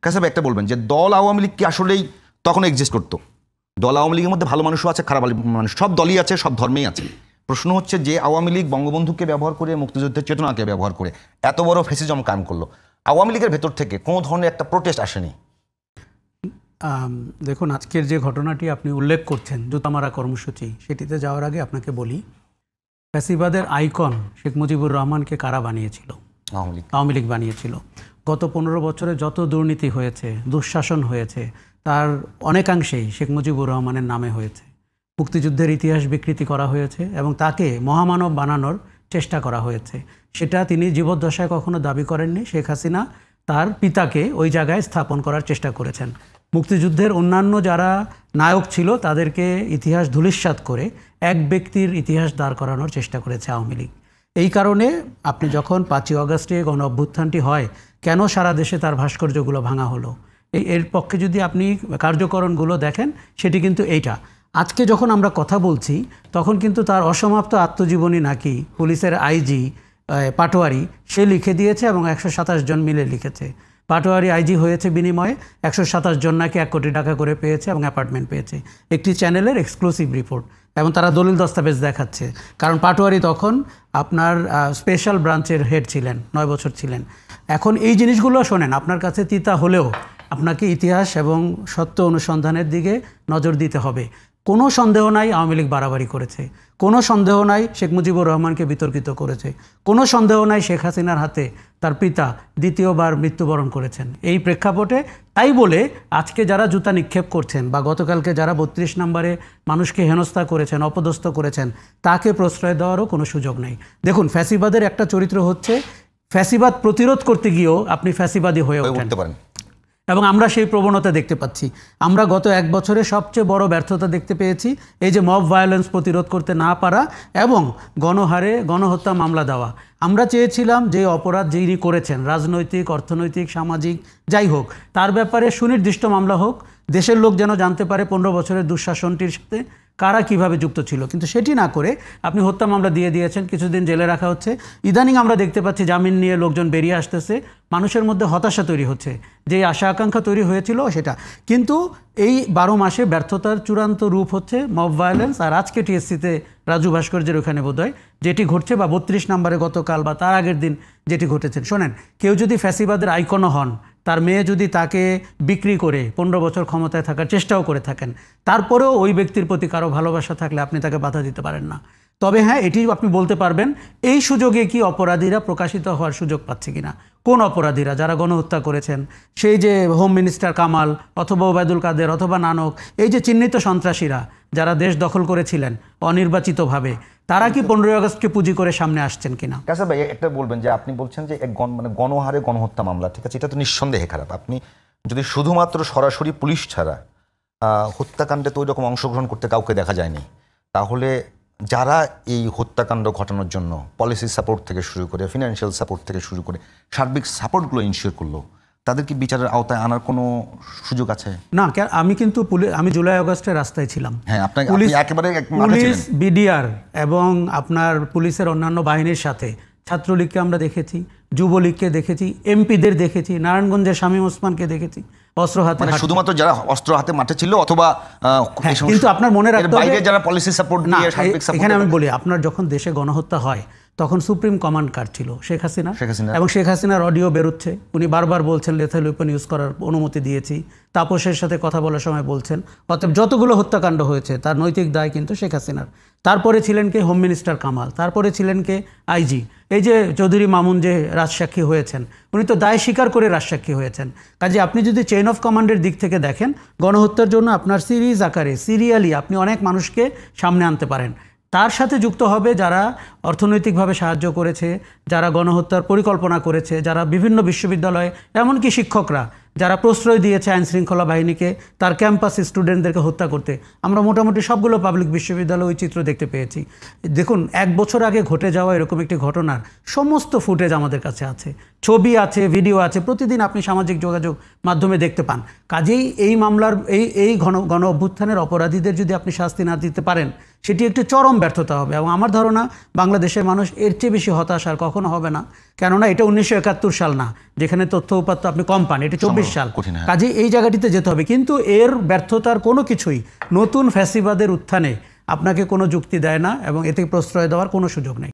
কাসাব একটা বলবেন যে দল আওয়ামী লীগ কি আসলেই তখন এক্সিস্ট করতো? দল আওয়ামী লীগের মধ্যে ভালো মানুষও আছে, খারাপ মানুষ, সব দলই আছে, সব ধর্মেই আছে। প্রশ্ন হচ্ছে যে আওয়ামী লীগ বঙ্গবন্ধুকে ব্যবহার করে, মুক্তিযুদ্ধের চেতনাকে ব্যবহার করে এত বড় ফ্যাসিজম কায়েম করলো, আওয়ামী লীগের ভেতর থেকে কোনো ধরনের একটা প্রোটেস্ট আসেনি? দেখুন, আজকের যে ঘটনাটি আপনি উল্লেখ করছেন, জুতামারা কর্মসূচি, সেটিতে যাওয়ার আগে আপনাকে বলি, ফ্যাসিবাদের আইকন শেখ মুজিবুর রহমানকে কারা বানিয়েছিল? আওয়ামী লীগ বানিয়েছিল। গত 15 বছরে যত দুর্নীতি হয়েছে, দুঃশাসন হয়েছে, তার অনেকাংশেই শেখ মুজিবুর রহমানের নামে হয়েছে। মুক্তিযুদ্ধের ইতিহাস বিকৃতি করা হয়েছে এবং তাকে মহামানব বানানোর চেষ্টা করা হয়েছে। সেটা তিনি জীবদ্দশায় কখনো দাবি করেননি। শেখ হাসিনা তার পিতাকে ওই জায়গায় স্থাপন করার চেষ্টা করেছেন। মুক্তিযুদ্ধের অন্যান্য যারা নায়ক ছিল তাদেরকে ইতিহাস ধূলিসাৎ করে এক ব্যক্তির ইতিহাস দাঁড় করানোর চেষ্টা করেছে আওয়ামী লীগ। এই কারণে আপনি যখন 5ই অগাস্টে গণ অভ্যুত্থানটি হয়, কেন সারা দেশে তার ভাস্কর্যগুলো ভাঙা হলো, এর পক্ষে যদি আপনি কার্যকরণগুলো দেখেন, সেটি কিন্তু এইটা। আজকে যখন আমরা কথা বলছি তখন কিন্তু তার অসমাপ্ত আত্মজীবনী নাকি পুলিশের আইজি পাটোয়ারি সে লিখে দিয়েছে এবং 127 জন মিলে লিখেছে। পাটোয়ারি আইজি হয়েছে বিনিময়ে 127 জন নাকি 1 কোটি টাকা করে পেয়েছে এবং অ্যাপার্টমেন্ট পেয়েছে। একটি চ্যানেলের এক্সক্লুসিভ রিপোর্ট, এবং তারা দলিল দস্তাবেজ দেখাচ্ছে। কারণ পাটোয়ারি তখন আপনার স্পেশাল ব্রাঞ্চের হেড ছিলেন, 9 বছর ছিলেন। এখন এই জিনিসগুলো শোনেন, আপনার কাছে তিতা হলেও আপনাকে ইতিহাস এবং সত্য অনুসন্ধানের দিকে নজর দিতে হবে। কোনো সন্দেহ নাই আওয়ামী লীগ বাড়াবাড়ি করেছে, কোনো সন্দেহ নাই শেখ মুজিবুর রহমানকে বিতর্কিত করেছে, কোনো সন্দেহ নাই শেখ হাসিনার হাতে তার পিতা দ্বিতীয়বার মৃত্যুবরণ করেছেন। এই প্রেক্ষাপটে তাই বলে আজকে যারা জুতা নিক্ষেপ করছেন বা গতকালকে যারা 32 নম্বরে মানুষকে হেনস্থা করেছেন, অপদস্থ করেছেন, তাকে প্রশ্রয় দেওয়ারও কোনো সুযোগ নেই। দেখুন, ফ্যাসিবাদের একটা চরিত্র হচ্ছে ফ্যাসিবাদ প্রতিরোধ করতে গিয়েও আপনি ফ্যাসিবাদী হয়ে উঠতে পারেন, এবং আমরা সেই প্রবণতা দেখতে পাচ্ছি। আমরা গত 1 বছরে সবচেয়ে বড় ব্যর্থতা দেখতে পেয়েছি এই যে মব ভায়োলেন্স প্রতিরোধ করতে না পারা এবং গণহারে গণহত্যা মামলা দেওয়া। আমরা চেয়েছিলাম যে অপরাধ যিনি করেছেন, রাজনৈতিক, অর্থনৈতিক, সামাজিক, যাই হোক, তার ব্যাপারে সুনির্দিষ্ট মামলা হোক, দেশের লোক যেন জানতে পারে 15 বছরের দুঃশাসনটির সাথে কারা কিভাবে যুক্ত ছিল। কিন্তু সেটি না করে আপনি হত্যা মামলা দিয়ে দিয়েছেন, কিছুদিন জেলে রাখা হচ্ছে। ইদানিং আমরা দেখতে পাচ্ছি জামিন নিয়ে লোকজন বেরিয়ে আসতেছে, মানুষের মধ্যে হতাশা তৈরি হচ্ছে, যে আশা আকাঙ্ক্ষা তৈরি হয়েছিল সেটা। কিন্তু এই 12 মাসে ব্যর্থতার চূড়ান্ত রূপ হচ্ছে মব ভায়োলেন্স। আর আজকে টিএসসিতে রাজু ভাস্কর্যের ওখানে বোধহয় যেটি ঘটছে, বা 32 নম্বরে গতকাল বা তার আগের দিন যেটি ঘটেছেন, শোনেন, কেউ যদি ফ্যাসিবাদের আইকনও হন, তার মেয়ে যদি তাকে বিক্রি করে 15 বছর ক্ষমতায় থাকার চেষ্টাও করে থাকেন, তারপরেও ওই ব্যক্তির প্রতি কারো ভালোবাসা থাকলে আপনি তাকে বাধা দিতে পারেন না। তবে হ্যাঁ, এটি আপনি বলতে পারবেন এই সুযোগে কি অপরাধীরা প্রকাশিত হওয়ার সুযোগ পাচ্ছে কিনা। কোন অপরাধীরা? যারা গণহত্যা করেছেন, সেই যে হোম মিনিস্টার কামাল অথবা ওবায়দুল কাদের অথবা নানক, এই যে চিহ্নিত সন্ত্রাসীরা যারা দেশ দখল করেছিলেন অনির্বাচিতভাবে, তারা কি 15ই আগস্টকে পুঁজি করে সামনে আসছেন কিনা? কাসাব ভাই, একটা বলবেন যে আপনি বলছেন যে গণহারে গণহত্যা মামলা, ঠিক আছে, এটা তো নিঃসন্দেহে খারাপ। আপনি যদি শুধুমাত্র সরাসরি পুলিশ ছাড়া হত্যাকাণ্ডে তো ওই রকম অংশগ্রহণ করতে কাউকে দেখা যায়নি, তাহলে যারা এই হত্যাকাণ্ড ঘটানোর জন্য পলিসি সাপোর্ট থেকে শুরু করে, ফিনান্সিয়াল সাপোর্ট থেকে শুরু করে সার্বিক সাপোর্টগুলো ইনশিওর করলো, তাদের কি বিচারের আওতায় আনার কোনো সুযোগ আছে? না, আমি কিন্তু আমি জুলাই আগস্টের রাস্তায় ছিলাম। হ্যাঁ, পুলিশ, বিডিআর এবং আপনার পুলিশের অন্যান্য বাহিনীর সাথে ছাত্রলীগকে আমরা দেখেছি, যুবলীগকে দেখেছি, এমপিদের দেখেছি, নারায়ণগঞ্জের শামীম ওসমানকে দেখেছি অস্ত্র হাতে, শুধুমাত্র যারা অস্ত্র হাতে মাঠে ছিল অথবা কিন্তু আপনার মনে রাখতে হবে যারা পলিসি সাপোর্ট দিয়ে সার্বিক সাপোর্ট। এখানে আমি বলি, আপনার যখন দেশে গণহত্যা হয় তখন সুপ্রিম কমান্ড কার ছিল? শেখ হাসিনা। এবং শেখ হাসিনার অডিও বেরোচ্ছে, উনি বারবার বলছেন লেথাল ওয়েপন ইউজ করার অনুমতি দিয়েছি, তাপসের সাথে কথা বলার সময় বলছেন। অতএব যতগুলো হত্যাকাণ্ড হয়েছে তার নৈতিক দায় কিন্তু শেখ হাসিনার। তারপরে ছিলেন কে? Home minister Kamal. তারপরে ছিলেন কে? আইজি। এই যে চৌধুরী মামুন যে রাজসাক্ষী হয়েছেন, উনি তো দায় স্বীকার করে রাজসাক্ষী হয়েছেন। কাজে আপনি যদি চেইন অফ কমান্ডের দিক থেকে দেখেন, গণহত্যার জন্য আপনার সিরিজ আকারে, সিরিয়ালি আপনি অনেক মানুষকে সামনে আনতে পারেন। তার সাথে যুক্ত হবে যারা অর্থনৈতিকভাবে সাহায্য করেছে, যারা গণহত্যার পরিকল্পনা করেছে, যারা বিভিন্ন বিশ্ববিদ্যালয়ে, এমনকি শিক্ষকরা যারা প্রশ্রয় দিয়েছে আইনশৃঙ্খলা বাহিনীকে তার ক্যাম্পাস স্টুডেন্টদেরকে হত্যা করতে। আমরা মোটামুটি সবগুলো পাবলিক বিশ্ববিদ্যালয়ে ওই চিত্র দেখতে পেয়েছি। দেখুন, 1 বছর আগে ঘটে যাওয়া এরকম একটি ঘটনার সমস্ত ফুটেজ আমাদের কাছে আছে, ছবি আছে, ভিডিও আছে, প্রতিদিন আপনি সামাজিক যোগাযোগ মাধ্যমে দেখতে পান। কাজেই এই মামলার এই গণ অভ্যুত্থানের অপরাধীদের যদি আপনি শাস্তি না দিতে পারেন, সেটি একটি চরম ব্যর্থতা হবে। এবং আমার ধারণা বাংলাদেশের মানুষ এর চেয়ে বেশি হতাশ আর কখনো হবে না, কেননা এটা 1971 সাল না যেখানে তথ্য উপাত্ত আপনি কম পান, এটা 24 সাল। কাজে এই জায়গাটিতে যেতে হবে, কিন্তু এর ব্যর্থতার কোনো কিছুই নতুন ফ্যাসিবাদের উত্থানে আপনাকে কোনো যুক্তি দেয় না এবং এতে প্রশ্রয় দেওয়ার কোনো সুযোগ নেই।